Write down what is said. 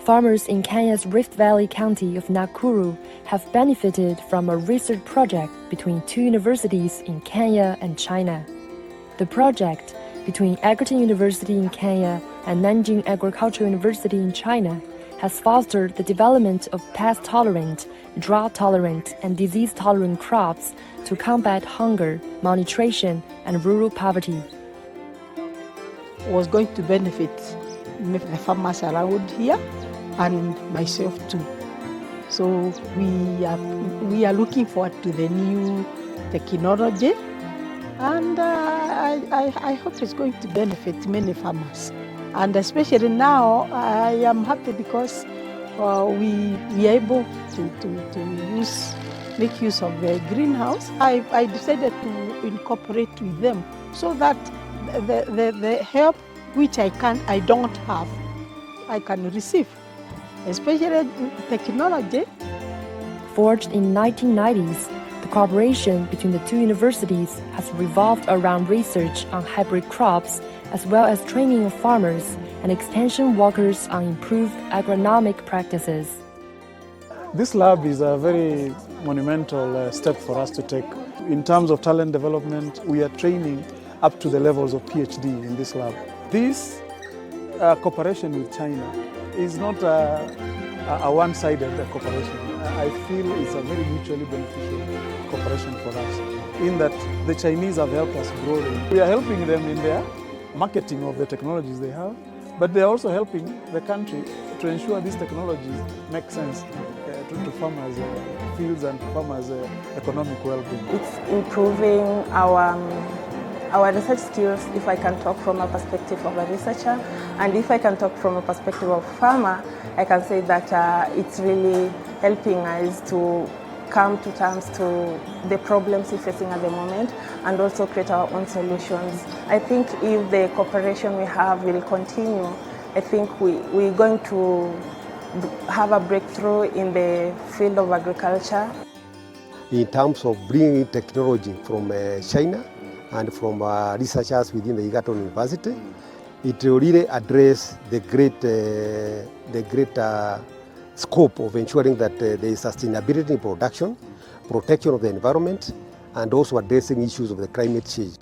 Farmers in Kenya's Rift Valley county of Nakuru have benefited from a research project between two universities in Kenya and China. The project between Egerton University in Kenya and Nanjing Agricultural University in China has fostered the development of pest-tolerant, drought-tolerant, and disease-tolerant crops to combat hunger, malnutrition, and rural poverty. Was going to benefit the farmers around here and myself too. So we are looking forward to the new technology, and I hope it's going to benefit many farmers. And especially now, I am happy because we are able to make use of the greenhouse. I decided to incorporate with them so that the help which I don't have, I can receive, especially technology. Forged in 1990s, the cooperation between the two universities has revolved around research on hybrid crops, as well as training of farmers and extension workers on improved agronomic practices. This lab is a very monumental step for us to take. In terms of talent development, we are training up to the levels of PhD in this lab. This cooperation with China is not a one-sided cooperation. I feel it's a very mutually beneficial cooperation for us, in that the Chinese have helped us grow. We are helping them in their marketing of the technologies they have, but they are also helping the country to ensure these technologies make sense to farmers' fields and farmers' economic well-being. It's improving our research skills, if I can talk from a perspective of a researcher, and if I can talk from a perspective of farmer, I can say that it's really helping us to come to terms to the problems we're facing at the moment and also create our own solutions. I think if the cooperation we have will continue, I think we're going to have a breakthrough in the field of agriculture. In terms of bringing technology from China and from researchers within the Egerton University, it will really address the great scope of ensuring that there is sustainability in production, protection of the environment, and also addressing issues of the climate change.